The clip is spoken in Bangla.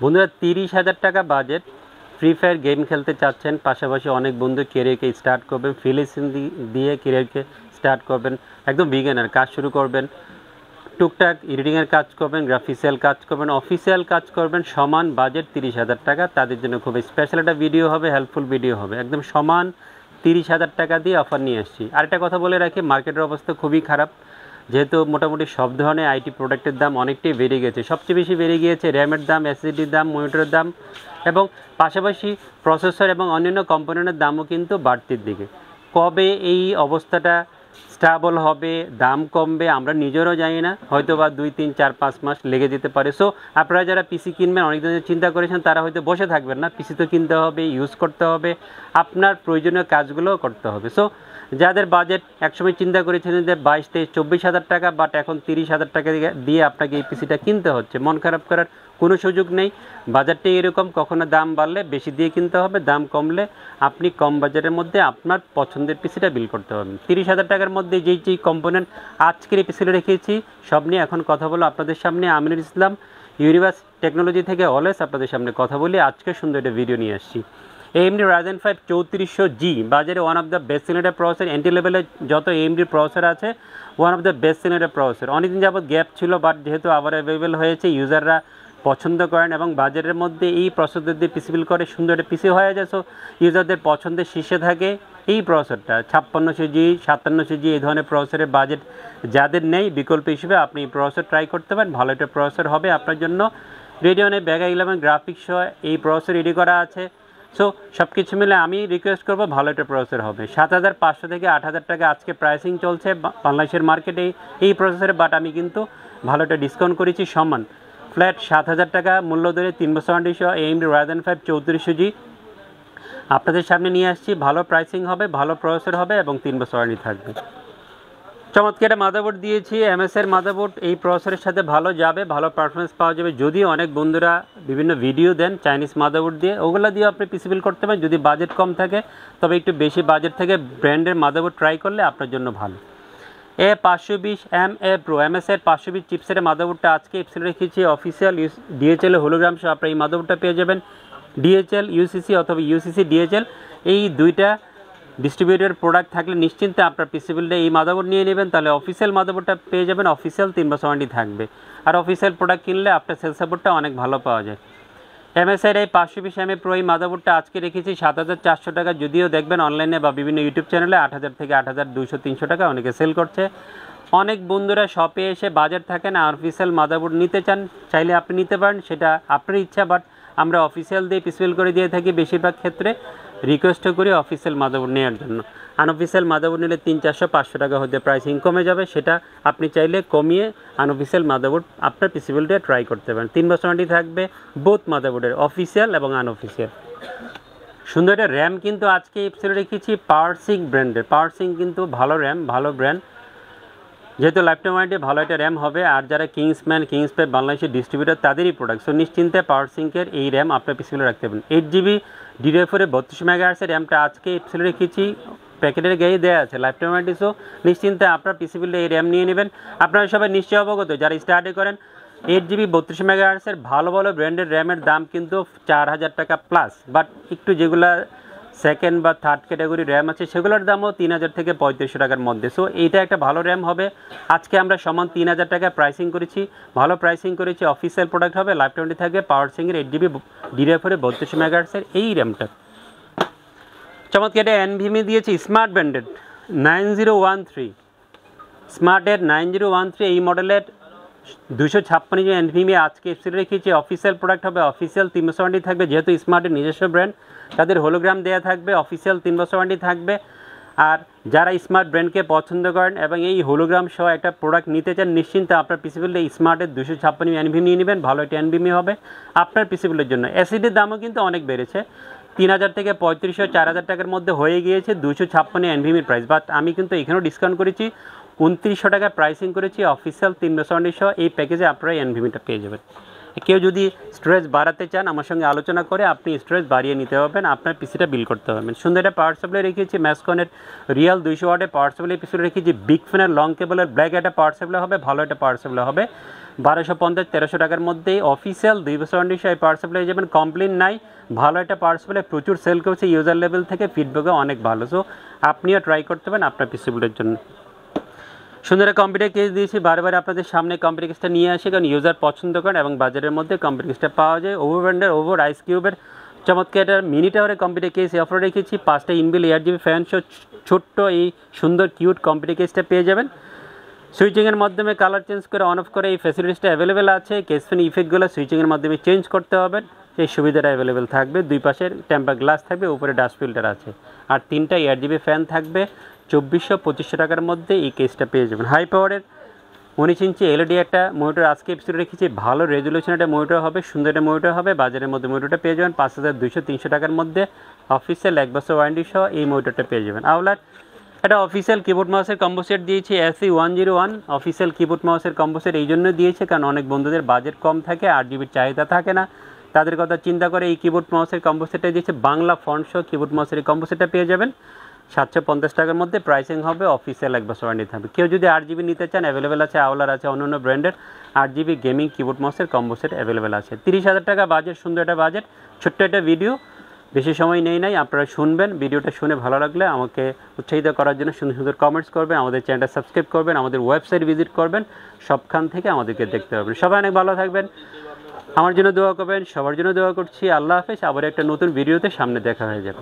বন্ধুরা 30,000 টাকা বাজেট ফ্রি ফায়ার গেম খেলতে চাচ্ছেন, পাশাপাশি অনেক বন্ধু কেরিয়ারকে স্টার্ট করবেন, ফ্রিল্যান্সিং দিয়ে কেরিয়ারকে স্টার্ট করবেন, একদম বিগিনার কাজ শুরু করবেন, টুকটাক এডিটিংয়ের কাজ করবেন, গ্রাফিক্সিয়াল কাজ করবেন, অফিসিয়াল কাজ করবেন, সমান বাজেট 30,000 টাকা। তাদের জন্য খুবই স্পেশাল একটা ভিডিও হবে, হেল্পফুল ভিডিও হবে, একদম সমান 30,000 টাকা দিয়ে অফার নিয়ে আসছি। আরেকটা কথা বলে রাখি, মার্কেটের অবস্থা খুবই খারাপ, যেহেতু মোটামুটি সব ধরনের আইটি প্রোডাক্টের দাম অনেকটাই বেড়ে গেছে। সবচেয়ে বেশি বেড়ে গিয়েছে র্যামের দাম, এসএসডির দাম, মনিটরের দাম, এবং পাশাপাশি প্রসেসর এবং অন্যান্য কম্পোনেন্টের দামও কিন্তু বাড়তির দিকে। কবে এই অবস্থাটা স্টেবল হবে, দাম কমবে, আমরা নিজেরাও জানি না, হয়তো বা 2, 3, 4, 5 মাস লেগে যেতে পারে। সো আপনারা যারা পিসি কিনবেন, অনেক দিন চিন্তা করেছেন, তারা হয়তো বসে থাকবেন না, পিসি তো কিনতে হবে, ইউজ করতে হবে, আপনার প্রয়োজনীয় কাজগুলোও করতে হবে। সো যাদের বাজেট একসময় চিন্তা করেছিলেন যে 22, 23, 24,000 টাকা, বাট এখন 30,000 টাকা দিয়ে আপনাকে এই পিসিটা কিনতে হচ্ছে, মন খারাপ করার কোনো সুযোগ নেই। বাজারটা এরকম, কখনো দাম বাড়লে বেশি দিয়ে কিনতে হবে, দাম কমলে আপনি কম বাজারের মধ্যে আপনার পছন্দের পিসিটা বিল করতে পারবেন। 30,000 টাকার মধ্যে যেই কম্পোনেন্ট আজকের এই পিসিটা রেখেছি, সব নিয়ে এখন কথা বলো আপনাদের সামনে। আমিনুল ইসলাম, ইউনিভার্স টেকনোলজি থেকে অলওয়েজ আপনাদের সামনে কথা বলি। আজকে সুন্দর একটা ভিডিও নিয়ে আসছি। AMD Ryzen 5 3400G বাজারে ওয়ান অফ দ্য বেস্ট সেলের প্রসেসর, এন্ট্রি লেভেলের যত AMD প্রসেসর আছে, ওয়ান অফ দ্য বেস্ট সেলের প্রসেসর। অনেকদিন যাবত গ্যাপ ছিল, বাট যেহেতু আবার অ্যাভেলেবেল হয়েছে, ইউজাররা পছন্দ করেন এবং বাজারের মধ্যে এই প্রসেসর দিয়ে পিসি বিল করে সুন্দর একটা পিসি হয়ে যায়। সো ইউজারদের পছন্দের শীর্ষে থাকে এই প্রসেসরটা। 5600G, 5700G এই ধরনের প্রসেসরের বাজেট যাদের নেই, বিকল্প হিসেবে আপনি এই প্রসেসর ট্রাই করতে পারেন। ভালো একটা প্রসেসর হবে আপনার জন্য। রেডিয়নের Vega 11 গ্রাফিক্স সহ এই প্রসেসর রেডি করা আছে। সো সব কিছু মিলে আমি রিকোয়েস্ট করবো, ভালো একটা প্রসেসর হবে। 7,500 থেকে 8,000 টাকা আজকে প্রাইসিং চলছে বাংলাদেশের মার্কেটে এই প্রসেসরে, বাট আমি কিন্তু ভালো একটা ডিসকাউন্ট করেছি, সমান ফ্ল্যাট 7,000 টাকা মূল্য ধরে 3 বছর ওয়ারেন্টি সহ AMD Ryzen 5 3400G আপনাদের সামনে নিয়ে আসছি। ভালো প্রাইসিং হবে, ভালো প্রসেসর হবে এবং 3 বছর ওয়ারেন্টি থাকবে। চমৎকার একটা মাদারবোর্ড দিয়েছি, MS-এর মাদারবোর্ড। এই প্রসেসরের সাথে ভালো যাবে, ভালো পারফরমেন্স পাওয়া যাবে। যদিও অনেক বন্ধুরা বিভিন্ন ভিডিও দেন চাইনিজ মাদারবোর্ড দিয়ে, ওগুলো দিয়ে আপনি পিসি বিল করতে পারেন যদি বাজেট কম থাকে। তবে একটু বেশি বাজেট থেকে ব্র্যান্ডের মাদারবোর্ড ট্রাই করলে আপনার জন্য ভালো। A520MA Pro MS-এর 520 চিপসেটের মাদারবোর্ডটা আজকে এপসেল রেখেছি। অফিসিয়াল DHL হোলোগ্রাম সহ আপনার এই মাদারবোর্ডটা পেয়ে যাবেন। DHL UCC অথবা UCC DHL এই দুইটা ডিস্ট্রিবিউটর প্রোডাক্ট থাকলে নিশ্চিন্তে আপনার পিসি বিলটা এই মাদারবোর্ড নিয়ে নেবেন, তাহলে অফিসিয়াল মাদারবোর্ডটা পেয়ে যাবেন। অফিসিয়াল 3 বছর ওয়ারেন্টি থাকবে। আর অফিসিয়াল প্রোডাক্ট কিনলে আপনার সেল সাপোর্টটা অনেক ভালো পাওয়া যায়। MS-এর এই 520MA Pro এই মাদারবোর্ডটা আজকে রেখেছি 7,400 টাকা। যদিও দেখবেন অনলাইনে বা বিভিন্ন ইউটিউব চ্যানেলে 8,000 থেকে 8,200, 300 টাকা অনেকে সেল করছে। অনেক বন্ধুরা শপে এসে বাজেট থাকে না, অফিসিয়াল মাদারবোর্ড নিতে চান, চাইলে আপনি নিতে পারেন, সেটা আপনার ইচ্ছা। বাট আমরা অফিসিয়াল দিয়ে পিসিবিল করে দিয়ে থাকি বেশিরভাগ ক্ষেত্রে। রিকোয়েস্টও করি অফিসিয়াল মাদারবোর্ড নেওয়ার জন্য। আনঅফিসিয়াল মাদারবোর্ড নিলে 300, 400, 500 টাকা হতে প্রাইসিং কমে যাবে, সেটা আপনি চাইলে কমিয়ে আনঅফিসিয়াল মাদারবোর্ড আপনার পিসিবিলটা ট্রাই করতে পারেন। 3 বছর ওয়ারেন্টি থাকবে বোথ মাদারবোর্ডের, অফিসিয়াল এবং আনঅফিসিয়াল। সুন্দর একটা র্যাম কিন্তু আজকে এপসেল রেখেছি PowerSync ব্র্যান্ডের। PowerSync কিন্তু ভালো র্যাম, ভালো ব্র্যান্ড, যেহেতু লাইফটাইম ওয়ারেন্টি ভালো একটা র্যাম হবে। আর যারা কিংসপে বাংলাদেশের ডিস্ট্রিবিউটার তাদেরই প্রোডাক্ট। সো নিশ্চিন্তে PowerSync-এর এই র্যাম আপনার পিসিবিলে রাখতে পারেন। 8GB DDR4 32 MHz র্যামটা আজকে এপসেল রেখেছি, প্যাকেটের গায়ে দেওয়া আছে লাইফটাইম ওয়ারেন্টি। সো নিশ্চিন্তে আপনার পিসিবিলে এই র্যাম নিয়ে নেবেন। আপনারা সবাই নিশ্চয় অবগত যারা স্টাডি করেন, 8GB 32 MHz ভালো ভালো ব্র্যান্ডের র্যামের দাম কিন্তু 4,000 টাকা প্লাস। বাট একটু যেগুলা সেকেন্ড বা থার্ড ক্যাটাগরি র্যাম আছে সেগুলোর দামও 3,000 থেকে 3,500 টাকার মধ্যে। সো এইটা একটা ভালো র্যাম হবে। আজকে আমরা সমান 3,000 টাকা প্রাইসিং করেছি, ভালো প্রাইসিং করেছি। অফিসিয়াল প্রোডাক্ট হবে, লাইফটাইম ওয়ারেন্টি থাকবে। PowerSync-এর 8GB DDR4 32 MHz এই র্যামটা। চমৎকার একটা NVMe দিয়েছি স্মার্ট ব্র্যান্ডেড 9013, স্মার্টের 9013 এই মডেলের 256GB NVMe আজকে এফসিল রেখেছি। অফিসিয়াল প্রোডাক্ট হবে, অফিসিয়াল 3 বছর ওয়ারেন্টি থাকবে। যেহেতু স্মার্টের নিজস্ব ব্র্যান্ড, তাদের হোলোগ্রাম দেওয়া থাকবে, অফিসিয়াল 3 বছর ওয়ারেন্টি থাকবে। আর যারা স্মার্ট ব্র্যান্ডকে পছন্দ করেন এবং এই হোলোগ্রাম সহ একটা প্রোডাক্ট নিতে চান, নিশ্চিন্তে আপনার পিসিবিলে স্মার্টের 256GB NVMe নিয়ে নেবেন, ভালো একটা NVMe হবে আপনার পিসিবিলের জন্য। এসিডির দামও কিন্তু অনেক বেড়েছে, 3,000 থেকে 3,500, 4,000 টাকার মধ্যে হয়ে গিয়েছে 256 NVMe প্রাইস। বাট আমি কিন্তু এখানেও ডিসকাউন্ট করেছি, 2,900 টাকা প্রাইসিং করেছি। অফিসিয়াল 3 বছর ওয়ারেন্টি সহ এই প্যাকেজে আপনারা NVMeটা পেয়ে যাবেন। কেউ যদি স্টোরেজ বাড়াতে চান, আমার সঙ্গে আলোচনা করে আপনি স্টোরেজ বাড়িয়ে নিতে পারবেন, আপনার পিসিটা বিল করতে পারবেন। সুন্দর একটা পাওয়ার সাপ্লাই রেখেছি, ম্যাসকনের রিয়াল 200 ওয়াটের পাওয়ার সাপ্লাই পিসি রেখেছি। বিগ ফ্যানের লং কেবলের ব্ল্যাক একটা পাওয়ার সাপ্লাই হবে, ভালো একটা পাওয়ার সাপ্লাই হবে। 1250 1300 টাকার মধ্যেই অফিসিয়াল 2 বছর ওয়ারেন্টি সহ এই পাওয়ার সাপ্লাই যাবেন। কমপ্লেন নাই, ভালো একটা পাওয়ার সাপ্লাই, প্রচুর সেল করছে ইউজার লেভেল থেকে, ফিডব্যাকও অনেক ভালো। সো আপনিও ট্রাই করতে পারেন আপনার পিসি বুটের জন্য। সুন্দর কম্পিউটার কেস দিয়েছি, বারবার আপনাদের সামনে কম্পিউটার কেসটা নিয়ে আসি, কারণ ইউজার পছন্দ করেন এবং বাজারের মধ্যে কম্পিউটার কেসটা পাওয়া যায়। ওভো ব্র্যান্ডের ওভো রাইস কিউবের চমৎকার একটা মিনি টাওয়ারের কম্পিউটার কেস অফার রেখেছি। 5টা ইনবিল 8GB ফ্যান সহ ছোট্ট এই সুন্দর কিউট কম্পিউটার কেসটা পেয়ে যাবেন। সুইচিংয়ের মাধ্যমে কালার চেঞ্জ করে অন অফ করে এই ফ্যাসিলিটিসটা অ্যাভেলেবেল আছে। কেস ফ্যান ইফেক্টগুলো সুইচিংয়ের মাধ্যমে চেঞ্জ করতে হবে, সেই সুবিধাটা অ্যাভেলেবেল থাকবে। দুই পাশের টেম্পার গ্লাস থাকবে, উপরে ডাস্ট ফিল্টার আছে, আর 3টা 8GB ফ্যান থাকবে। 2400-2500 টাকার মধ্যে এই কেসটা পেয়ে যাবেন। হাই পাওয়ারের 19 ইঞ্চি এলইডি একটা মনিটর আজকে এপিসোডে রেখেছি, ভালো রেজুলেশন একটা মনিটর হবে, সুন্দর একটা মনিটর হবে। বাজারের মধ্যে মনিটরটা পেয়ে যাবেন 5200-300 টাকার মধ্যে, অফিসিয়াল 1 বছর ওয়ারেন্টি সহ এই মনিটরটা পেয়ে যাবেন। আওলার একটা অফিসিয়াল কিবোর্ড মাউসের কম্বো সেট দিয়েছি, SE101 অফিসিয়াল কিবোর্ড মাউসের কম্বো সেট এই জন্য দিয়েছে কারণ অনেক বন্ধুদের বাজেট কম থাকে, 8GBর চাহিদা থাকে না, তাদের কথা চিন্তা করে এই কিবোর্ড মাউসের কম্বো সেটটা দিয়েছে। বাংলা ফন্ট সহ কিবোর্ড মাউসের এই কম্বো সেটটা পেয়ে যাবেন 750 টাকার মধ্যে, প্রাইসিং হবে, অফিসিয়াল 1 বছর ওয়ারেন্টি থাকবে। কেউ যদি 8GB নিতে চান অ্যাভেলেবেল আছে, আওলার আছে, অন্যান্য ব্র্যান্ডের 8GB গেমিং কিবোর্ড মাউসের কম্বো সেট অ্যাভেলেবেল আছে। 30,000 টাকা বাজেট, সুন্দর একটা বাজেট, ছোট্ট একটা ভিডিও, বেশি সময় নেই, আপনারা শুনবেন। ভিডিওটা শুনে ভালো লাগলে আমাকে উৎসাহিত করার জন্য সুন্দর সুন্দর কমেন্টস করবেন, আমাদের চ্যানেলটা সাবস্ক্রাইব করবেন, আমাদের ওয়েবসাইট ভিজিট করবেন, সবখান থেকে আমাদেরকে দেখতে পাবেন। সবাই অনেক ভালো থাকবেন, আমার জন্য দোয়া করবেন, সবার জন্য দোয়া করছি। আল্লাহ হাফেজ। আবার একটা নতুন ভিডিওতে সামনে দেখা হয়ে যাবে।